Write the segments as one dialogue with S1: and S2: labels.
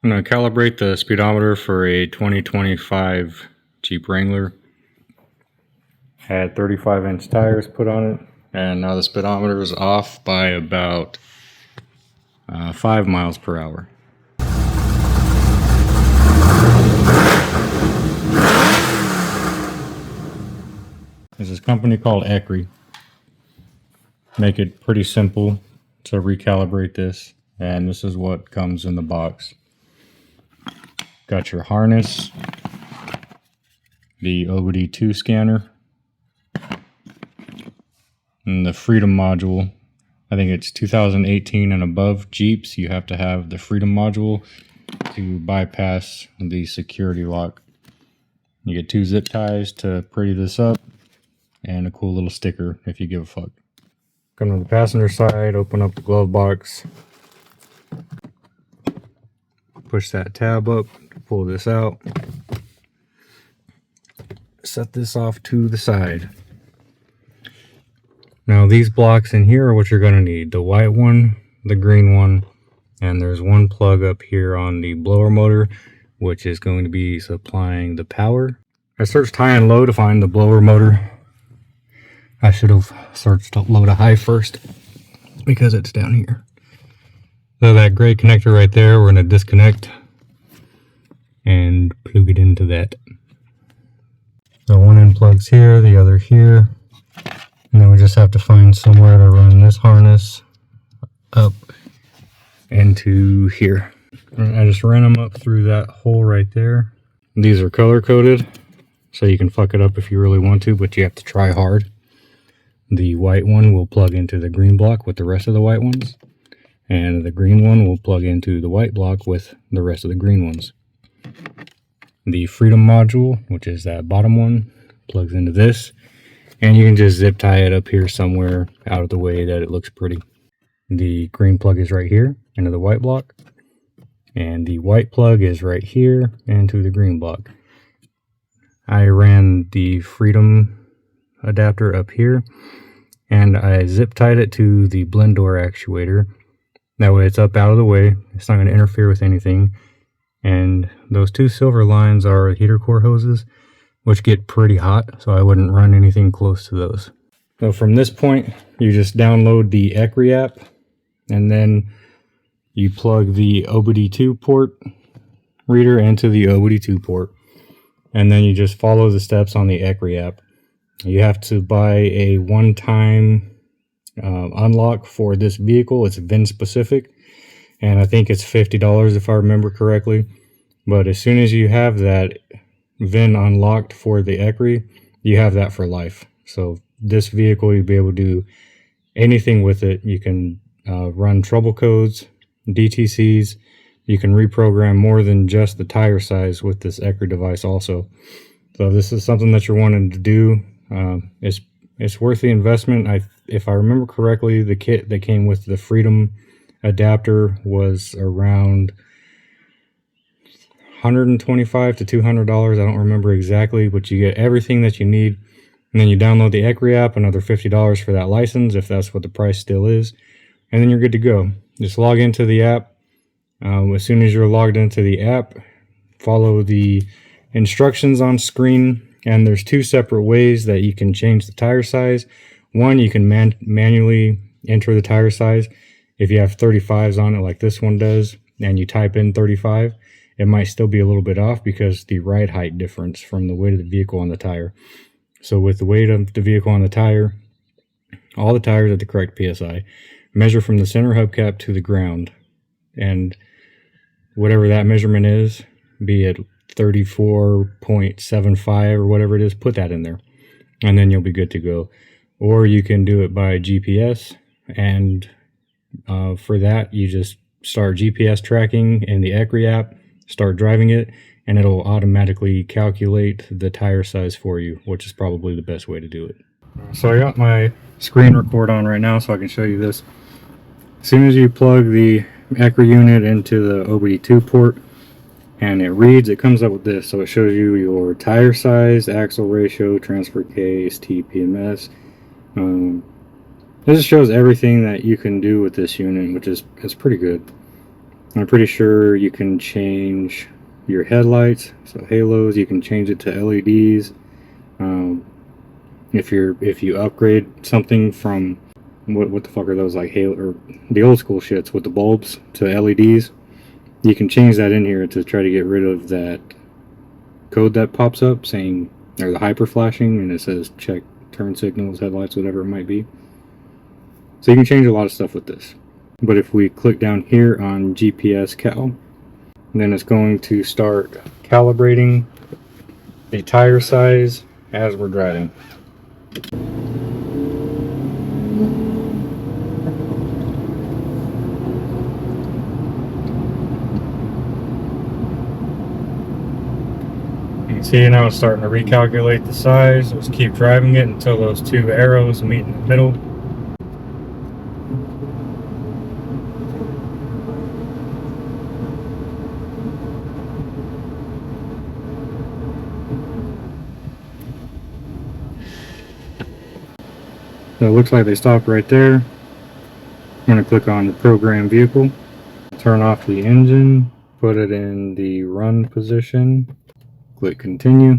S1: I'm going to calibrate the speedometer for a 2025 Jeep Wrangler. Had 35-inch tires put on it, and now the speedometer is off by about 5 miles per hour. There's this company called ECRI. Make it pretty simple to recalibrate this, and this is what comes in the box. Got your harness, the OBD2 scanner, and the Freedom module. I think it's 2018 and above Jeeps, you have to have the Freedom module to bypass the security lock. You get 2 zip ties to pretty this up, and a cool little sticker if you give a fuck. Come to the passenger side, open up the glove box, push that tab up to pull this out, set this off to the side. Now these blocks in here are what you're going to need: the white one, the green one, and there's one plug up here on the blower motor which is going to be supplying the power. I searched high and low to find the blower motor. I should have searched low to high first because it's down here. So that gray connector right there, we're going to disconnect and plug it into that. So one end plugs here, the other here. And then we just have to find somewhere to run this harness up into here. I just ran them up through that hole right there. These are color coded, so you can fuck it up if you really want to, but you have to try hard. The white one will plug into the green block with the rest of the white ones, and the green one will plug into the white block with the rest of the green ones. The Freedom module, which is that bottom one, plugs into this, and you can just zip tie it up here somewhere out of the way that it looks pretty. The green plug is right here into the white block, and the white plug is right here into the green block. I ran the Freedom adapter up here, and I zip tied it to the blend door actuator. That way it's up out of the way, it's not going to interfere with anything. And those 2 silver lines are heater core hoses, which get pretty hot, so I wouldn't run anything close to those. So from this point, you just download the ECRI app, and then you plug the OBD2 port reader into the OBD2 port, and then you just follow the steps on the ECRI app. You have to buy a one-time unlock for this vehicle. It's VIN specific, and I think it's $50 if I remember correctly. But as soon as you have that VIN unlocked for the ECRI, you have that for life. So this vehicle, you'll be able to do anything with it. You can run trouble codes, DTCs. You can reprogram more than just the tire size with this ECRI device also. So if this is something that you're wanting to do, it's worth the investment. If I remember correctly, the kit that came with the Freedom adapter was around $125 to $200. I don't remember exactly, but you get everything that you need. And then you download the ECRI app, another $50 for that license, if that's what the price still is. And then you're good to go. Just log into the app. As soon as you're logged into the app, follow the instructions on screen. And there's 2 separate ways that you can change the tire size. One, you can manually enter the tire size. If you have 35s on it like this one does, and you type in 35, it might still be a little bit off because the ride height difference from the weight of the vehicle on the tire. So with the weight of the vehicle on the tire, all the tires at the correct PSI. Measure from the center hubcap to the ground. And whatever that measurement is, be it 34.75 or whatever it is, put that in there, and then you'll be good to go. Or you can do it by GPS, and for that you just start GPS tracking in the ECRI app, start driving it, and it'll automatically calculate the tire size for you, which is probably the best way to do it. So I got my screen record on right now so I can show you this. As soon as you plug the ECRI unit into the OBD2 port and it reads, it comes up with this. So it shows you your tire size, axle ratio, transfer case, TPMS. This shows everything that you can do with this unit, which is pretty good. I'm pretty sure you can change your headlights, so halos, you can change it to LEDs. If you upgrade something from what the fuck are those, like halo or the old school shits with the bulbs to LEDs, you can change that in here to try to get rid of that code that pops up saying, or the hyper flashing, and it says check turn signals, headlights, whatever it might be. So you can change a lot of stuff with this. But if we click down here on GPS cal, then it's going to start calibrating the tire size as we're driving. You can see now it's starting to recalculate the size. Let's keep driving it until those two arrows meet in the middle. So it looks like they stopped right there. I'm going to click on the program vehicle, turn off the engine, put it in the run position, click continue.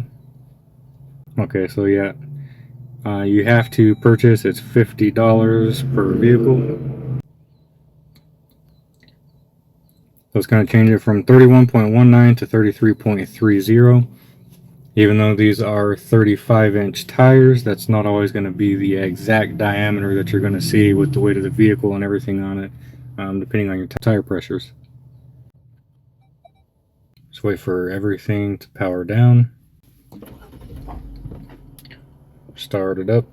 S1: Okay, so yeah, you have to purchase, it's $50 per vehicle. So it's going to change it from 31.19 to 33.30. Even though these are 35-inch tires, that's not always going to be the exact diameter that you're going to see with the weight of the vehicle and everything on it, depending on your tire pressures. Just wait for everything to power down. Start it up.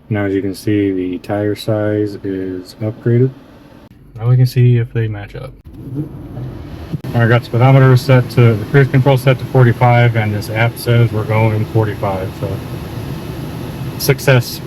S1: Now as you can see, the tire size is upgraded. Now we can see if they match up. I got speedometer set to, the cruise control set to 45, and this app says we're going 45, so success.